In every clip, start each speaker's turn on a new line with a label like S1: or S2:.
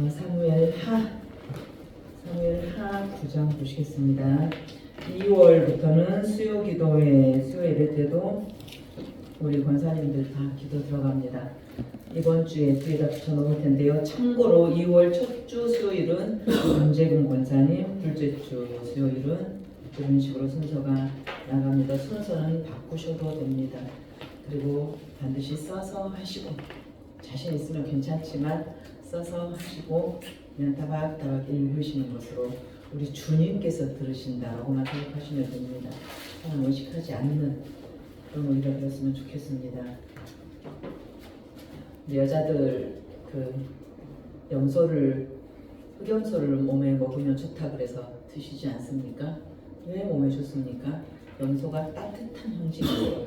S1: 사무엘하 9장 보시겠습니다. 2월부터는 수요기도회, 수요예배 때도 우리 권사님들 다 기도 들어갑니다. 이번 주에 뒤에다 붙여놓을 텐데요. 참고로 2월 첫 주 수요일은 윤재근 권사님, 둘째 주 수요일은 이런 식으로 순서가 나갑니다. 순서는 바꾸셔도 됩니다. 그리고 반드시 써서 하시고, 자신 있으면 괜찮지만 써서 하시고 그냥 다박다박 읽으시는 것으로 우리 주님께서 들으신다라고만 생각하시면 됩니다. 하나님 의식하지 않는 그런 우리가 되었으면 좋겠습니다. 여자들 흑염소를 몸에 먹으면 좋다 그래서 드시지 않습니까? 왜 몸에 좋습니까? 염소가 따뜻한 형질이에요.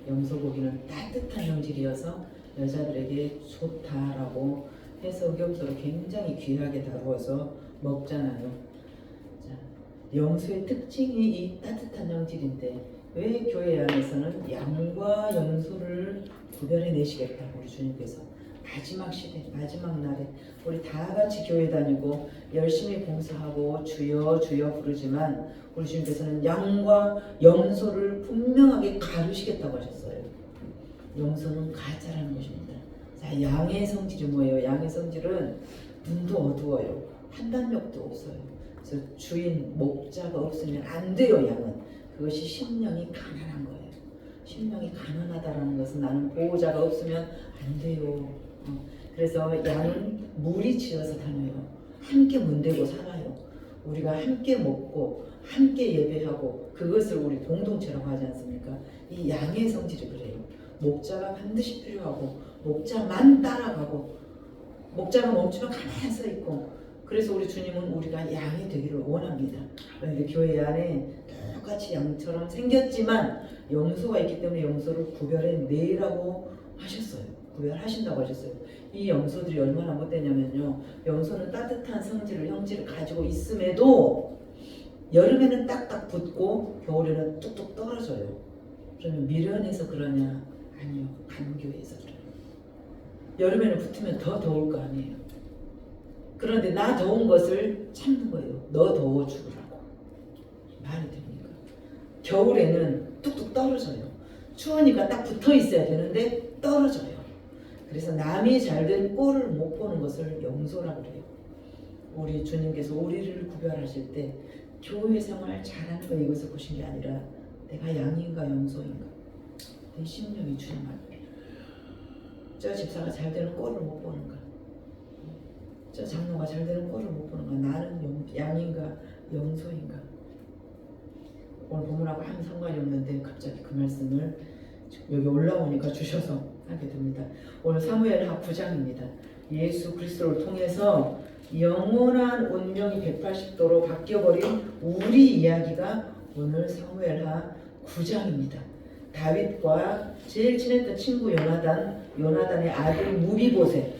S1: 염소고기는 따뜻한 형질이어서 여자들에게 좋다라고 해서 흑염소를 굉장히 귀하게 다루어서 먹잖아요. 자, 염소의 특징이 이 따뜻한 형질인데 왜 교회 안에서는 양과 염소를 구별해 내시겠다 우리 주님께서 마지막 시대, 마지막 날에 우리 다 같이 교회 다니고 열심히 봉사하고 주여 주여 부르지만 우리 주님께서는 양과 염소를 분명하게 가르시겠다고 하셨어요. 염소는 가짜라는 것입니다. 자, 양의 성질이 뭐예요? 양의 성질은 눈도 어두워요. 판단력도 없어요. 그래서 주인, 목자가 없으면 안 돼요. 양은 그것이 심령이 가난한 거예요. 심령이 가난하다라는 것은 나는 보호자가 없으면 안 돼요. 그래서 양은 무리 지어서 다녀요. 함께 문대고 살아요. 우리가 함께 먹고 함께 예배하고 그것을 우리 공동체라고 하지 않습니까? 이 양의 성질이 그래요. 목자가 반드시 필요하고 목자만 따라가고 목자가 멈추면 가만히 서 있고 그래서 우리 주님은 우리가 양이 되기를 원합니다. 그런데 교회 안에 똑같이 양처럼 생겼지만 염소가 있기 때문에 염소를 구별해 내라고 하셨어요. 구별하신다고 하셨어요. 이 염소들이 얼마나 못되냐면요. 염소는 따뜻한 형질을 가지고 있음에도 여름에는 딱딱 붙고 겨울에는 뚝뚝 떨어져요. 그러면 미련해서 그러냐? 아니요. 간교해서 그래요. 여름에는 붙으면 더 더울 거 아니에요. 그런데 나 더운 것을 참는 거예요. 너 더워 죽으라고. 말이 됩니까? 겨울에는 뚝뚝 떨어져요. 추우니까 딱 붙어 있어야 되는데 떨어져요. 그래서 남이 잘된 꼴을 못 보는 것을 염소라고 그래요. 우리 주님께서 우리를 구별하실 때 교회 생활 잘하는 거 이것을 보신 게 아니라 내가 양인가 염소인가 내 심령이 주님 앞에 저 집사가 잘 되는 꼴을 못 보는가 저 장로가 잘 되는 꼴을 못 보는가 나는 양인가 염소인가 오늘 본문하고 아무 상관이 없는데 갑자기 그 말씀을 여기 올라오니까 주셔서 하게 됩니다. 오늘 사무엘하 9장입니다. 예수 그리스도를 통해서 영원한 운명이 180도로 바뀌어버린 우리 이야기가 오늘 사무엘하 9장입니다. 다윗과 제일 친했던 친구 요나단의 아들 무비보셋,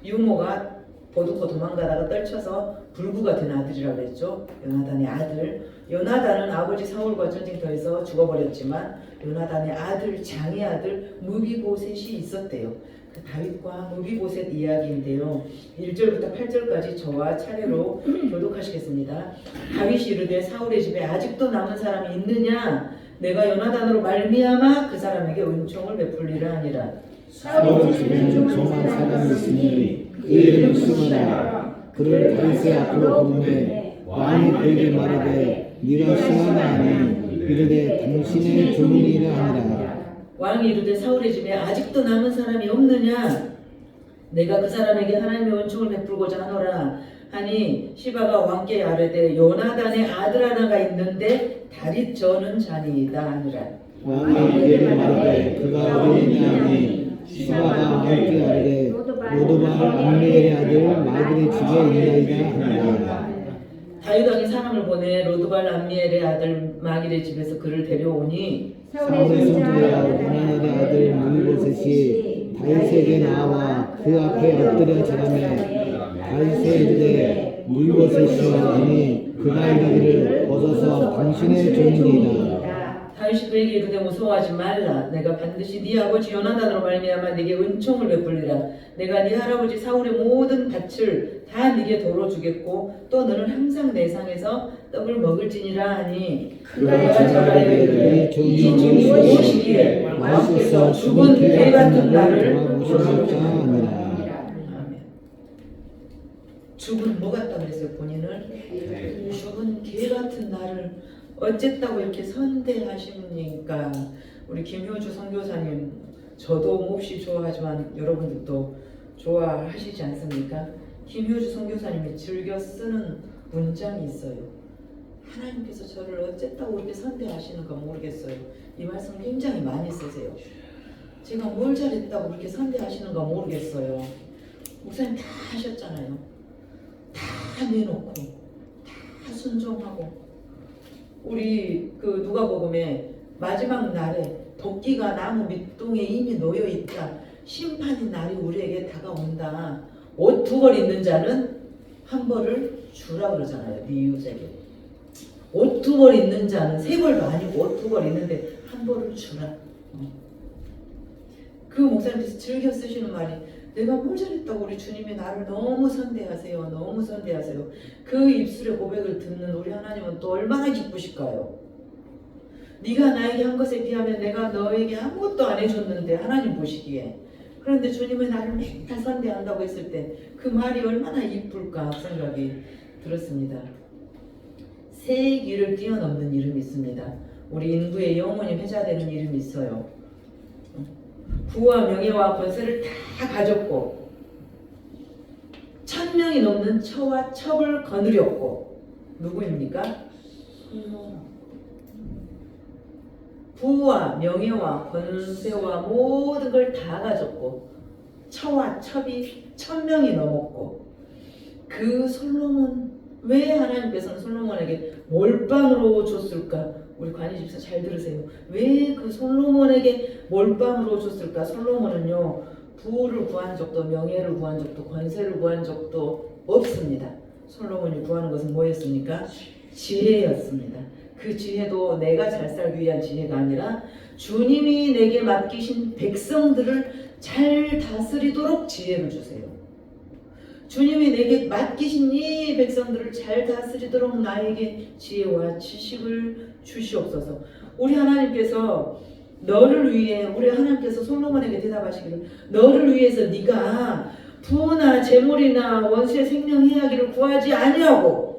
S1: 유모가 도둑고 도망가다가 떨쳐서 불구가 된 아들이라고 했죠. 요나단의 아들. 요나단은 아버지 사울과 전쟁터에서 죽어버렸지만 요나단의 아들, 장의 아들 무비보셋이 있었대요. 그 다윗과 무비보셋 이야기인데요. 1절부터 8절까지 저와 차례로 교독하시겠습니다. 다윗이 이르되 사울의 집에 아직도 남은 사람이 있느냐? 내가 요나단으로 말미암아 그 사람에게 은총을 베풀리라 하니라.
S2: 사울 집에는 정한 사람이 있으니 그 이름을 숨으라. 그를 다윗의 앞으로 부르매 왕이 그에게 말하되 네가 심하나 하니 이르되 당신의 종이라 하니라.
S1: 왕이 이르되 사울의 집에 아직도 남은 사람이 없느냐? 내가 그 사람에게 하나님의 은총을 베풀고자 하노라 하니 시바가 왕께 아뢰되 요나단의 아들 하나가 있는데 다윗 저는 자니이다 하니라.
S2: 왕이 그에게 말하되 그가 어디냐 하니 시바가 왕께 아뢰되 로드발 암미엘의 아들 마길의 집에 있나이다 하니라.
S1: 다윗 왕이 사람을 보내 로드발 암미엘의 아들 마길의 집에서 그를 데려오니
S2: 사울의 손자야 요나단의 아들 무비보셋이 다윗에게 나와 그 앞에 엎드려 절하매 다윗에 이르되 무비보셋이여 하니 그가 이르기를 벗어서 당신의 종이니이다.
S1: 다윗이 그에게 이르되 무서워하지 말라. 내가 반드시 네 아버지 요나단으로 말미암아 네게 은총을 베풀리라. 내가 네 할아버지 사울의 모든 밭을 다 네게 도로 주겠고 또 너는 항상 내 상에서 떡을 먹을지니라 하니
S2: 그가
S1: 저가여 이르되 이 종이 무엇이기에
S2: 와서
S1: 죽은 개 같은 나를
S2: 돌아보시자 아니라.
S1: 아멘. 죽은 뭐 같다 그랬어요 본인을? 죽은 개 같은 나를 어쨌다고 이렇게 선대하십니까? 우리 김효주 선교사님 저도 몹시 좋아하지만 여러분들도 좋아하시지 않습니까? 김효주 선교사님이 즐겨 쓰는 문장이 있어요. 하나님께서 저를 어쨌다고 이렇게 선대하시는가 모르겠어요. 이 말씀 굉장히 많이 쓰세요. 제가 뭘 잘했다고 그렇게 선대하시는가 모르겠어요. 목사님 다 하셨잖아요. 다 내놓고 다 순종하고 우리 그 누가복음에 마지막 날에 도끼가 나무 밑동에 이미 놓여 있다. 심판의 날이 우리에게 다가온다. 옷 두 벌 있는 자는 한 벌을 주라 그러잖아요. 네 이웃에게. 옷 두 벌 있는 자는 세 벌도 아니고 옷 두 벌 있는데 한 벌을 주라. 그 목사님께서 즐겨 쓰시는 말이 내가 뭘 잘했다고 우리 주님이 나를 너무 선대하세요. 너무 선대하세요. 그 입술의 고백을 듣는 우리 하나님은 또 얼마나 기쁘실까요? 네가 나에게 한 것에 비하면 내가 너에게 아무것도 안 해줬는데 하나님 보시기에 그런데 주님은 나를 맨날 선대한다고 했을 때 그 말이 얼마나 이쁠까 생각이 들었습니다. 새 길을 뛰어넘는 이름이 있습니다. 우리 인구의 영혼이 회자되는 이름이 있어요. 부와 명예와 권세를 다 가졌고 1000명이 넘는 처와 첩을 거느렸고 누구입니까? 부와 명예와 권세와 모든 걸 다 가졌고 처와 첩이 1000명이 넘었고 그 솔로몬 왜 하나님께서는 솔로몬에게 몰빵으로 줬을까? 우리 관이 집사 잘 들으세요. 왜 그 솔로몬에게 몰빵으로 줬을까? 솔로몬은요 부를 구한 적도 명예를 구한 적도 권세를 구한 적도 없습니다. 솔로몬이 구하는 것은 뭐였습니까? 지혜였습니다. 그 지혜도 내가 잘 살기 위한 지혜가 아니라 주님이 내게 맡기신 백성들을 잘 다스리도록 지혜를 주세요. 주님이 내게 맡기신 이 백성들을 잘 다스리도록 나에게 지혜와 지식을 주시옵소서. 우리 하나님께서 너를 위해 우리 하나님께서 솔로몬에게 대답하시기를 너를 위해서 네가 부나 재물이나 원수의 생명해하기를 구하지 아니하고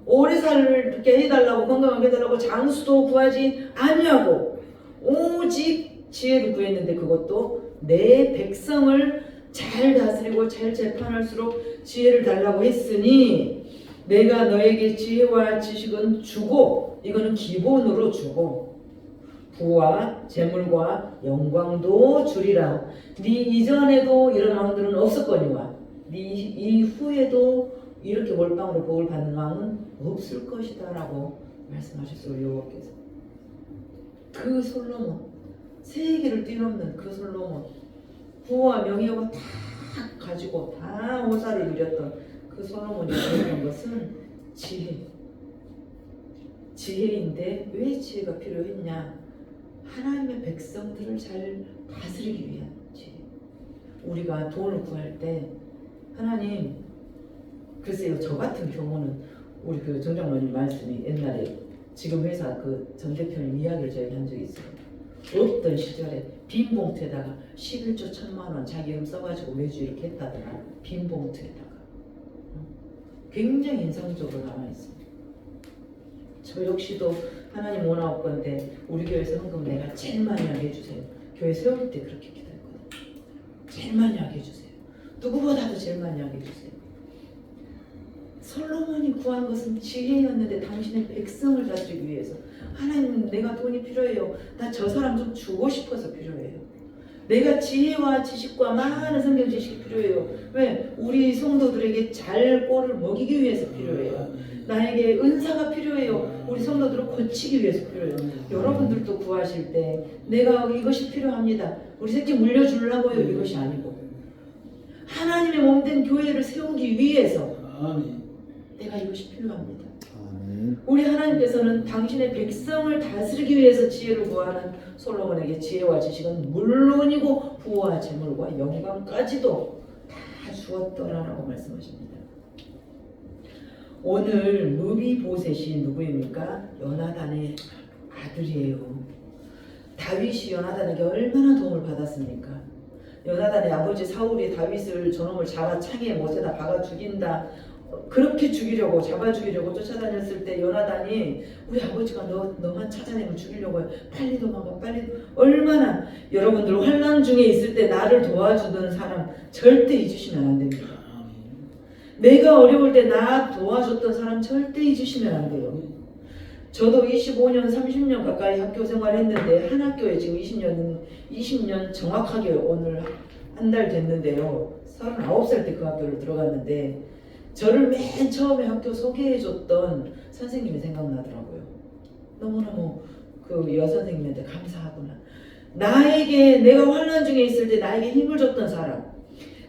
S1: 오래 살게 해달라고 건강하게 해달라고 장수도 구하지 아니하고 오직 지혜를 구했는데 그것도 내 백성을 잘 다스리고 잘 재판할수록 지혜를 달라고 했으니 내가 너에게 지혜와 지식은 주고 이거는 기본으로 주고 부와 재물과 영광도 주리라. 네 이전에도 이런 왕들은 없었거니와 네 이후에도 이렇게 몰빵으로 복을 받는 왕은 없을 것이다 라고 말씀하셨어요. 여호와께서. 그 솔로몬 세계를 뛰넘는 그 솔로몬 부와 명예와 다 가지고 다 호사를 누렸던 그 솔로몬이 배우는 것은 지혜인데 왜 지혜가 필요했냐? 하나님의 백성들을 잘 다스리기 위한 지혜. 우리가 돈을 구할 때 하나님 글쎄요 저 같은 경우는 우리 그 정장로님 말씀이 옛날에 지금 회사 그 전 대표님 이야기를 저희가 한 적이 있어요. 없던 시절에 빈 봉투에다가 11조 1000만원 자기 이름 써가지고 매주 이렇게 했다더라. 빈 봉투에다가 굉장히 인상적으로 남아있습니다. 저 역시도 하나님 원하옵건데 우리 교회에서 헌금 내가 제일 많이 하게 해주세요. 교회 세울 때 그렇게 기도했거든요. 제일 많이 하게 해주세요. 누구보다도 제일 많이 하게 해주세요. 솔로몬이 구한 것은 지혜였는데 당신의 백성을 다스리기 위해서 하나님 내가 돈이 필요해요. 나 저 사람 좀 주고 싶어서 필요해요. 내가 지혜와 지식과 많은 성경 지식이 필요해요. 왜? 우리 성도들에게 잘 꼴을 먹이기 위해서 필요해요. 나에게 은사가 필요해요. 우리 성도들을 고치기 위해서 필요해요. 여러분들도 구하실 때 내가 이것이 필요합니다. 우리 새끼 물려주려고요. 이것이 아니고 하나님의 몸된 교회를 세우기 위해서 내가 이것이 필요합니다.
S2: 아멘.
S1: 우리 하나님께서는 당신의 백성을 다스리기 위해서 지혜를 구하는 솔로몬에게 지혜와 지식은 물론이고 부와 재물과 영광까지도 다 주었더라라고 말씀하십니다. 오늘 무비보셋이 누구입니까? 요나단의 아들이에요. 다윗이 요나단에게 얼마나 도움을 받았습니까? 요나단의 아버지 사울이 다윗을 저놈을 잡아 창에 못에다 박아 죽인다, 그렇게 죽이려고 잡아 죽이려고 쫓아다녔을 때 요나단이 우리 아버지가 너만 찾아내면 죽이려고 해, 빨리 도망가, 빨리. 얼마나 여러분들 환난 중에 있을 때 나를 도와주던 사람 절대 잊으시면 안 됩니다. 내가 어려울 때 나 도와줬던 사람 절대 잊으시면 안 돼요. 저도 25년 30년 가까이 학교 생활했는데 한 학교에 지금 20년 정확하게 오늘 한 달 됐는데요. 39살 때 그 학교를 들어갔는데 저를 맨 처음에 학교 소개해줬던 선생님이 생각나더라고요. 너무너무 그 여선생님한테 감사하구나. 나에게 내가 환난 중에 있을 때 나에게 힘을 줬던 사람,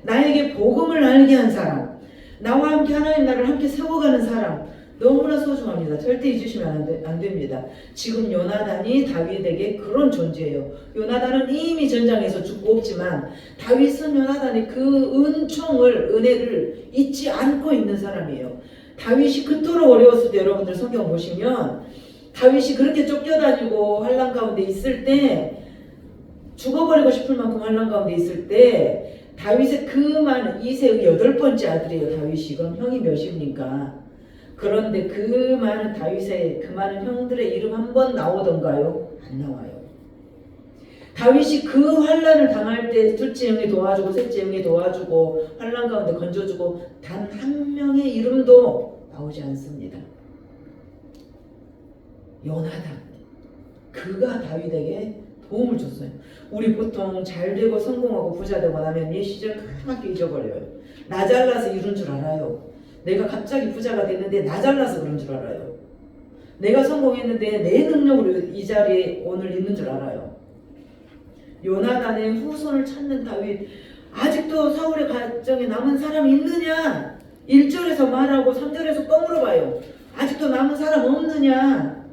S1: 나에게 복음을 알게 한 사람, 나와 함께 하나님 나라를 함께 세워가는 사람, 너무나 소중합니다. 절대 잊으시면 안 됩니다. 지금 요나단이 다윗에게 그런 존재예요. 요나단은 이미 전장에서 죽고 없지만 다윗은 요나단의 그 은혜를 잊지 않고 있는 사람이에요. 다윗이 그토록 어려웠을 때 여러분들 성경 보시면 다윗이 그렇게 쫓겨다니고 환난 가운데 있을 때, 죽어버리고 싶을 만큼 환난 가운데 있을 때 다윗의 그 많은 이세의 8번째 아들이에요. 다윗이. 그럼 형이 몇입니까? 그런데 그 많은 다윗의 그 많은 형들의 이름 한 번 나오던가요? 안 나와요. 다윗이 그 환난을 당할 때 둘째 형이 도와주고 셋째 형이 도와주고 환난 가운데 건져주고 단 한 명의 이름도 나오지 않습니다. 요나단, 그가 다윗에게 도움을 줬어요. 우리 보통 잘 되고 성공하고 부자 되고 나면 옛 시절 까맣게 잊어버려요. 나 잘나서 이룬 줄 알아요. 내가 갑자기 부자가 됐는데 나 잘나서 그런 줄 알아요. 내가 성공했는데 내 능력으로 이 자리에 오늘 있는 줄 알아요. 요나단의 후손을 찾는 다윗, 아직도 사울의 가정에 남은 사람이 있느냐? 1절에서 말하고 3절에서 또 물어봐요. 아직도 남은 사람 없느냐?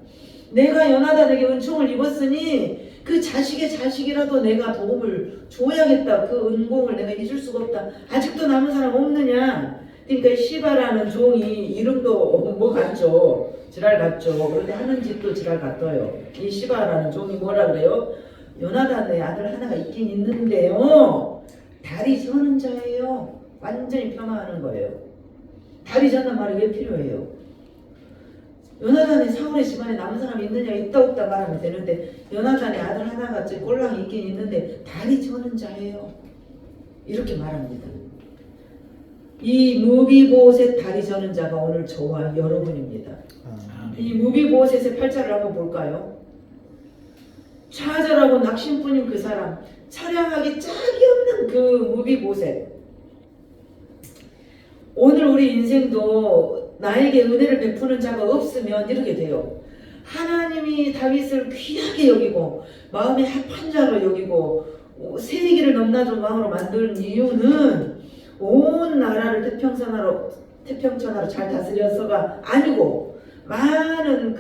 S1: 내가 요나단에게 은총을 입었으니 그 자식의 자식이라도 내가 도움을 줘야겠다. 그 은공을 내가 잊을 수가 없다. 아직도 남은 사람 없느냐? 그러니까 시바라는 종이 이름도 뭐 같죠? 지랄 같죠? 그런데 하는 짓도 지랄 같아요. 이 시바라는 종이 뭐라 그래요? 요나단의 아들 하나가 있긴 있는데요, 다리 저는 자예요. 완전히 폄하하는 거예요. 다리 저는 말이 왜 필요해요? 요나단의 사울의 집안에 남은 사람이 있느냐, 있다 없다 말하면 되는데 요나단의 아들 하나가 꼴랑이 있긴 있는데 다리 저는 자예요. 이렇게 말합니다. 이 무비보셋 다리 저는 자가 오늘 저와 여러분입니다. 이 무비보셋의 팔자를 한번 볼까요? 좌절하고 낙심뿐인 그 사람, 처량하게 짝이 없는 그 무비보셋. 오늘 우리 인생도 나에게 은혜를 베푸는 자가 없으면 이렇게 돼요. 하나님이 다윗을 귀하게 여기고 마음에 합한 자로 여기고 세계를 넘나들 마음으로 만든 이유는 온 나라를 태평천하로 잘 다스려서가 아니고, 많은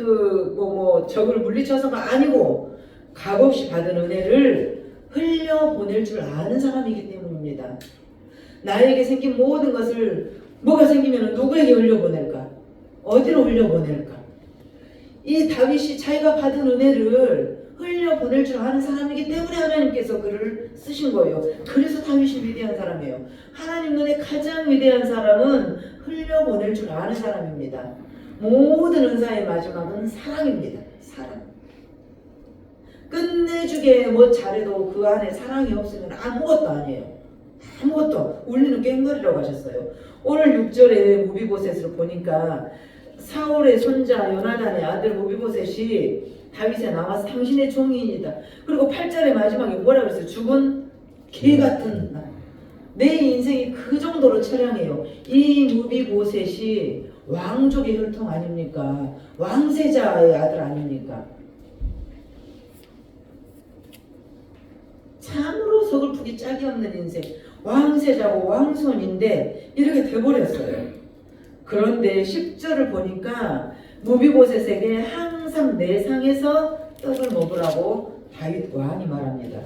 S1: 적을 물리쳐서가 아니고, 값없이 받은 은혜를 흘려보낼 줄 아는 사람이기 때문입니다. 나에게 생긴 모든 것을, 뭐가 생기면 누구에게 흘려보낼까? 어디로 흘려보낼까? 이 다윗이 자기가 받은 은혜를 흘려보낼 줄 아는 사람이기 때문에 하나님께서 그를 쓰신 거예요. 그래서 다윗이 위대한 사람이에요. 하나님 눈에 가장 위대한 사람은 흘려보낼 줄 아는 사람입니다. 모든 은사의 마지막은 사랑입니다. 사랑. 끝내주게 뭐 잘해도 그 안에 사랑이 없으면 아무것도 아니에요. 아무것도. 울리는 꽹과리라고 하셨어요. 오늘 6절에 무비보셋을 보니까 사울의 손자 요나단의 아들 무비보셋이 다윗에 나와서 당신의 종이이다. 그리고 8절의 마지막에 뭐라고 했어요? 죽은 개 같은 날. 내 인생이 그 정도로 처량해요. 이 무비보셋이 왕족의 혈통 아닙니까? 왕세자의 아들 아닙니까? 참으로 서글프기 짝이 없는 인생. 왕세자고 왕손인데 이렇게 돼버렸어요. 그런데 10절을 보니까 무비보셋에게 항상 내 상에서 떡을 먹으라고 다윗 왕이 말합니다.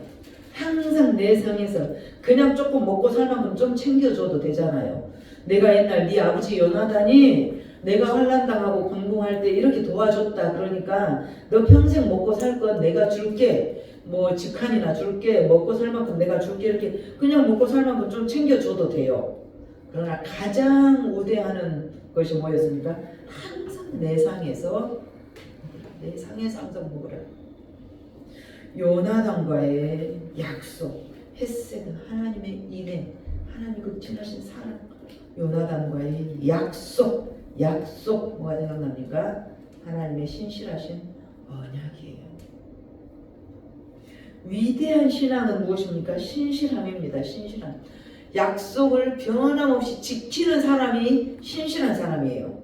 S1: 항상 내 상에서 그냥 조금 먹고 살 만큼 좀 챙겨줘도 되잖아요. 내가 옛날 네 아버지 요나단이 내가 환난당하고 공공할 때 이렇게 도와줬다. 그러니까 너 평생 먹고 살 건 내가 줄게. 뭐 직한이나 줄게. 먹고 살 만큼 내가 줄게. 이렇게 그냥 먹고 살 만큼 좀 챙겨줘도 돼요. 그러나 가장 우대하는 것이 뭐였습니까? 항상 내 상에서 항상 먹으라. 요나단과의 약속, 헤세드, 하나님의 인애, 하나님의 그 진하신 사랑, 요나단과의 약속 뭐가 생각납니까? 하나님의 신실하신 언약이에요. 위대한 신앙은 무엇입니까? 신실함입니다. 신실함. 약속을 변함없이 지키는 사람이 신실한 사람이에요.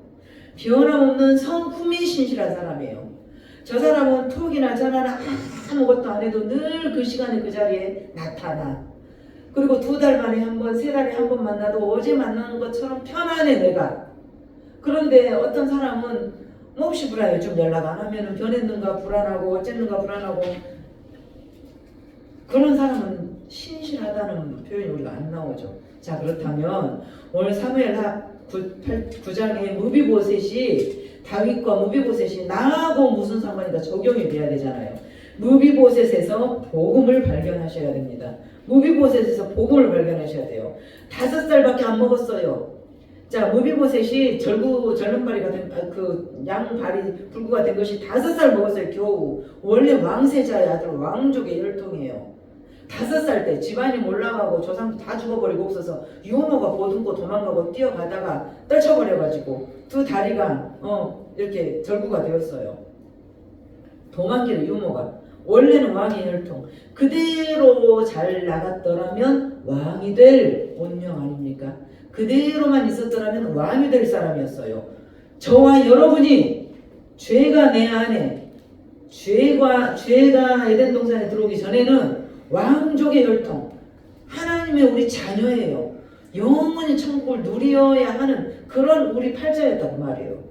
S1: 변함없는 성품이 신실한 사람이에요. 저 사람은 톡이나 전화나 아무것도 안 해도 늘 그 시간에 그 자리에 나타나. 그리고 2달 만에 한 번, 3달에 한 번 만나도 어제 만난 것처럼 편안해 내가. 그런데 어떤 사람은 몹시 불안해요. 좀 연락 안 하면 변했는가 불안하고 어쨌는가 불안하고. 그런 사람은 신실하다는 표현이 우리가 안 나오죠. 자, 그렇다면 오늘 사무엘하 9장의 무비보셋이 다윗과 무비보셋이 나하고 무슨 상관인가 적용이 돼야 되잖아요. 무비보셋에서 복음을 발견하셔야 됩니다. 무비보셋에서 복음을 발견하셔야 돼요. 5살밖에 안 먹었어요. 자, 무비보셋이 절름발이가 된, 그 양발이 불구가 된 것이 5살 먹었어요. 겨우. 원래 왕세자의 아들, 왕족의 혈통이에요. 5살 때 집안이 몰락하고 조상도 다 죽어버리고 없어서 유모가 보듬고 도망가고 뛰어가다가 떨쳐버려가지고 2 다리가 이렇게 절구가 되었어요. 도망기는 유모가. 원래는 왕의 혈통. 그대로 잘 나갔더라면 왕이 될 운명 아닙니까? 그대로만 있었더라면 왕이 될 사람이었어요. 저와 여러분이 죄가 내 안에 죄가 에덴 동산에 들어오기 전에는 왕족의 혈통, 하나님의 우리 자녀예요. 영원히 천국을 누려야 하는 그런 우리 팔자였단 말이에요.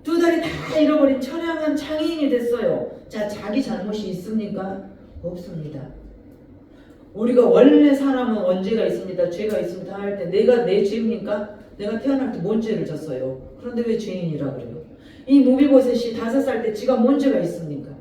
S1: 2 다리 다 잃어버린 처량한 창의인이 됐어요. 자, 자기 잘못이 있습니까? 없습니다. 우리가 원래 사람은 원죄가 있습니다. 죄가 있습니다 할 때 내가 내 죄입니까? 내가 태어날 때 뭔 죄를 졌어요? 그런데 왜 죄인이라 그래요? 이 무비보셋이 5살 때 지가 뭔 죄가 있습니까?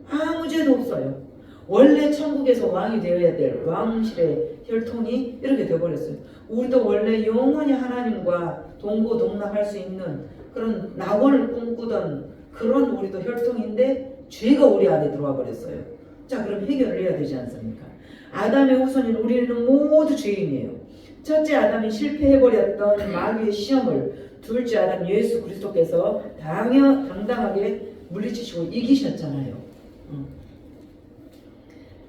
S1: 아무 죄도 없어요. 원래 천국에서 왕이 되어야 될 왕실의 혈통이 이렇게 되어버렸어요. 우리도 원래 영원히 하나님과 동고동락할 수 있는 그런 낙원을 꿈꾸던 그런 우리도 혈통인데 죄가 우리 안에 들어와 버렸어요. 자, 그럼 해결을 해야 되지 않습니까? 아담의 후손인 우리는 모두 죄인이에요. 첫째 아담이 실패해버렸던 마귀의 시험을 둘째 아담 예수 그리스도께서 당당하게 물리치시고 이기셨잖아요.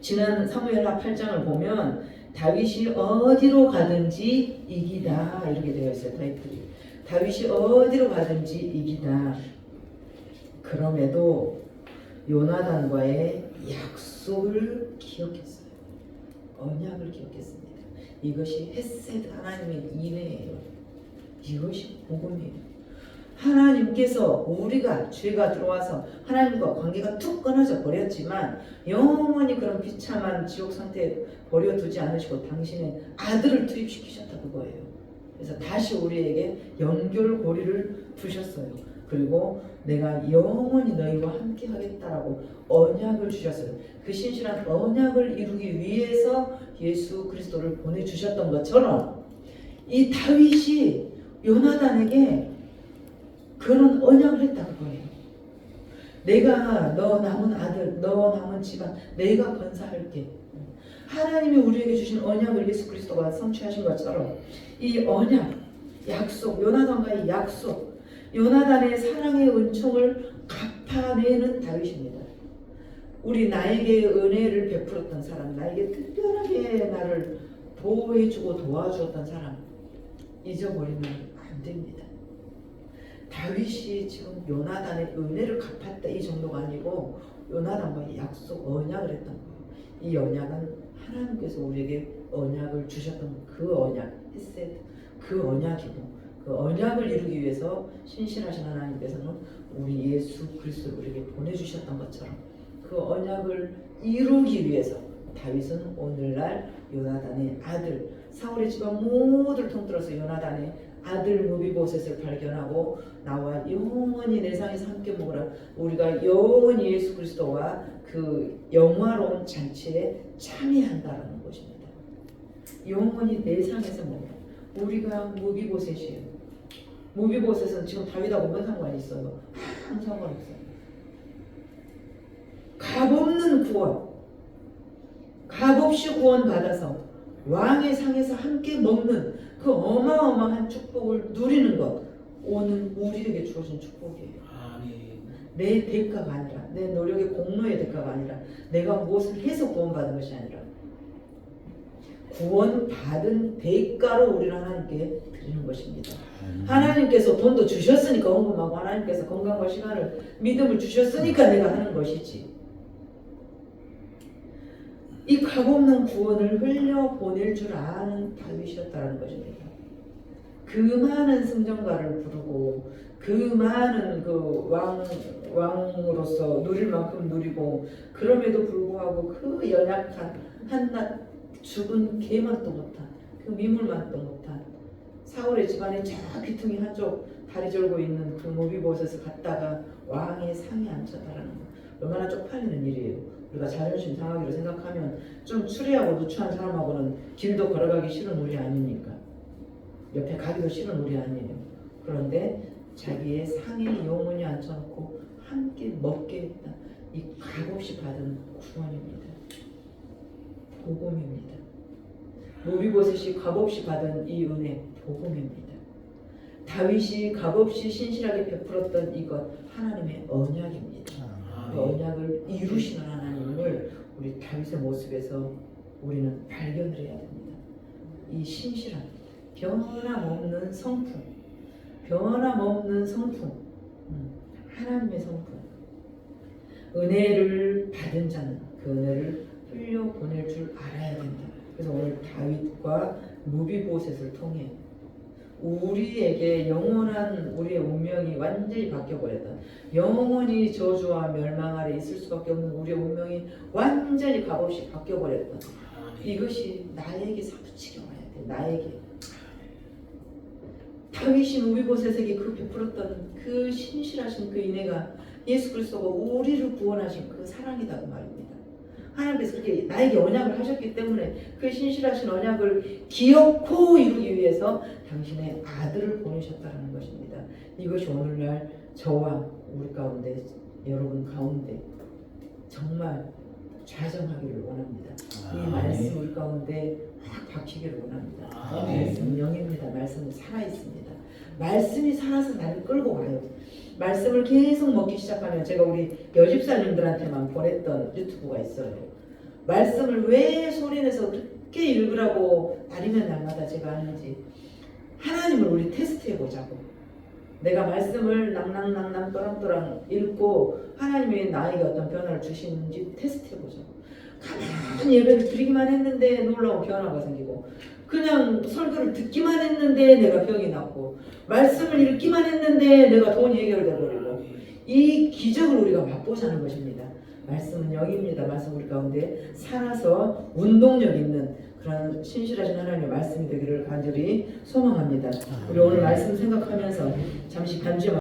S1: 지난 사무엘하 8장을 보면 다윗이 어디로 가든지 이기다 이렇게 되어 있어요. 타이틀이. 다윗이 어디로 가든지 이기다. 그럼에도 요나단과의 약속을 기억했어요. 언약을 기억했습니다. 이것이 헤세드 하나님의 인애예요. 이것이 복음이에요. 하나님께서 우리가 죄가 들어와서 하나님과 관계가 툭 끊어져 버렸지만 영원히 그런 비참한 지옥 상태에 버려두지 않으시고 당신의 아들을 투입시키셨다 그거예요. 그래서 다시 우리에게 연결고리를 두셨어요. 그리고 내가 영원히 너희와 함께 하겠다라고 언약을 주셨어요. 그 신실한 언약을 이루기 위해서 예수 그리스도를 보내주셨던 것처럼 이 다윗이 요나단에게 그런 언약을 했다는 거예요. 내가 너 남은 아들, 너 남은 집안 내가 건사할게. 하나님이 우리에게 주신 언약을 예수 그리스도가 성취하신 것처럼 이 언약, 약속, 요나단과의 약속, 요나단의 사랑의 은총을 갚아내는 다윗입니다. 우리 나에게 은혜를 베풀었던 사람, 나에게 특별하게 나를 보호해주고 도와주었던 사람 잊어버리면 안 됩니다. 다윗이 지금 요나단의 은혜를 갚았다 이 정도가 아니고 요나단과의 약속, 언약을 했던 거예요. 이 언약은 하나님께서 우리에게 언약을 주셨던 그 언약, 헤세드, 그 언약이고 그 그 언약을 이루기 위해서 신실하신 하나님께서는 우리 예수 그리스도를 우리에게 보내주셨던 것처럼 그 언약을 이루기 위해서 다윗은 오늘날 요나단의 아들 사울의 집안 모두를 통틀어서 요나단의 아들 무비보셋을 발견하고 나와 영원히 내 상에서 함께 먹으라 우리가 영원히 예수 그리스도와 그 영화로운 잔치에 참여한다라는 것입니다. 영원히 내 상에서 먹으라. 우리가 무비보셋이에요. 무비보셋은 지금 다윗하고 뭔 상관이 있어요? 아무 상관없어요. 값없는 구원, 값없이 구원받아서 왕의 상에서 함께 먹는 그 어마어마한 축복을 누리는 것 오늘 우리에게 주어진 축복이에요. 내 대가가 아니라 내 노력의 공로의 대가가 아니라 내가 무엇을 해서 구원받은 것이 아니라 구원받은 대가로 우리는 하나님께 드리는 것입니다. 하나님께서 돈도 주셨으니까 헌금하고 하나님께서 건강과 시간을 믿음을 주셨으니까 내가 하는 것이지 이 값없는 구원을 흘려보낼 줄 아는 다윗이었다는 것입니다. 그 많은 승전가를 부르고 그 많은 그 왕으로서 누릴 만큼 누리고 그럼에도 불구하고 그 연약한 한낱 죽은 개만도 못한 그 미물만도 못한 사울의 집안에 저 귀퉁이 한쪽 다리 절고 있는 그 모비보셋을 갖다가 왕의 상에 앉혔다라는 거 얼마나 쪽팔리는 일이에요. 우리가 자존심 상하기로 생각하면 좀 추리하고 누추한 사람하고는 길도 걸어가기 싫은 우리 아닙니까? 옆에 가기도 싫은 우리 아니에요. 그런데 자기의 상에 영원히 앉혀놓고 함께 먹게 했다. 이 값없이 받은 구원입니다. 복음입니다. 모비보셋이 값없이 받은 이 은혜 복음입니다. 다윗이 값없이 신실하게 베풀었던 이것 하나님의 언약입니다. 그 언약을 이루시는 하나님을 우리 다윗의 모습에서 우리는 발견을 해야 됩니다. 이 신실한 변함없는 성품, 변함없는 성품, 하나님의 성품. 은혜를 받은 자는 그 은혜를 흘려보낼 줄 알아야 된다. 그래서 오늘 다윗과 무비보셋을 통해 우리에게 영원한 우리의 운명이 완전히 바뀌어버렸다. 영원히 저주와 멸망 아래 있을 수밖에 없는 우리의 운명이 완전히 값없이 바뀌어버렸다. 이것이 나에게 사무치게 와야 돼. 나에게. 다윗이 무비보셋에게 그 베풀었던 그 신실하신 그 은혜가 예수 그리스도가 우리를 구원하신 그 사랑이다 그 말입니다. 하나님께서 그렇게 나에게 언약을 하셨기 때문에 그 신실하신 언약을 기억코 이루기 위해서 당신의 아들을 보내셨다는 것입니다. 이것이 오늘날 저와 우리 가운데 여러분 가운데 정말 좌정하기를 원합니다. 이 말씀 우리 가운데 확 박히기를 원합니다. 말씀 영입니다. 말씀은 살아있습니다. 말씀이 살아서 나를 끌고 와요. 말씀을 계속 먹기 시작하면 제가 우리 여집사님들한테만 보냈던 유튜브가 있어요. 말씀을 왜 소리내서 그렇게 읽으라고 날이면 날마다 제가 하는지 하나님을 우리 테스트해보자고. 내가 말씀을 낭낭낭낭 또랑또랑 읽고 하나님이 나에게 어떤 변화를 주시는지 테스트해보자고. 가만히 예배를 드리기만 했는데 놀라운 변화가 생기고 그냥 설교를 듣기만 했는데 내가 병이 났고 말씀을 읽기만 했는데 내가 돈이 해결되어버리고 이 기적을 우리가 맛보자는 것입니다. 말씀은 영입니다. 말씀 우리 가운데 살아서 운동력 있는 그런 신실하신 하나님의 말씀이 되기를 간절히 소망합니다. 우리 오늘 말씀 생각하면서 잠시 간주에